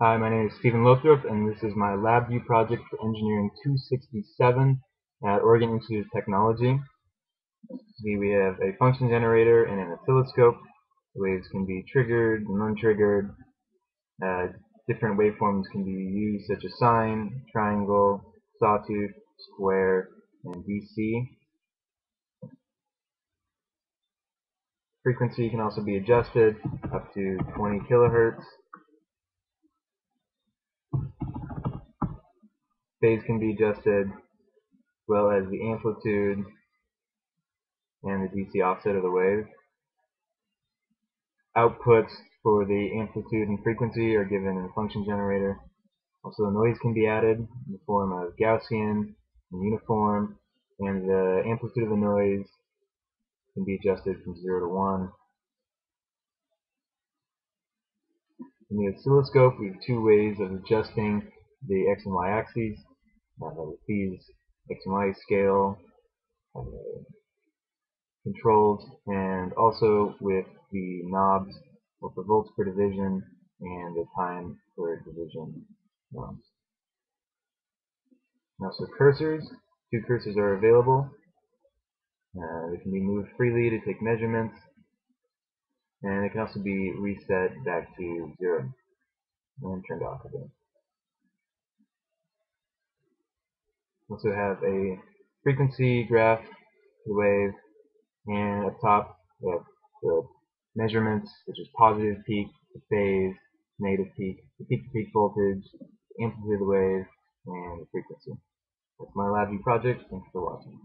Hi, my name is Stephen Lothrop, and this is my LabVIEW project for Engineering 267 at Oregon Institute of Technology. See, we have a function generator and an oscilloscope. The waves can be triggered and untriggered. Different waveforms can be used, such as sine, triangle, sawtooth, square, and DC. Frequency can also be adjusted up to 20 kilohertz. Phase can be adjusted, as well as the amplitude and the DC offset of the wave. Outputs for the amplitude and frequency are given in the function generator. Also, the noise can be added in the form of Gaussian and uniform, and the amplitude of the noise can be adjusted from 0 to 1. In the oscilloscope, we have two ways of adjusting the x and y axes. With these x and y scale controlled, and also with the knobs, both the volts per division and the time per division knobs. Now, so cursors, two cursors are available. They can be moved freely to take measurements, and it can also be reset back to 0 and turned off again. Also have a frequency graph, the wave, and up top we have the measurements, such as positive peak, the phase, negative peak, the peak-to-peak voltage, the amplitude of the wave, and the frequency. That's my LabVIEW project. Thanks for watching.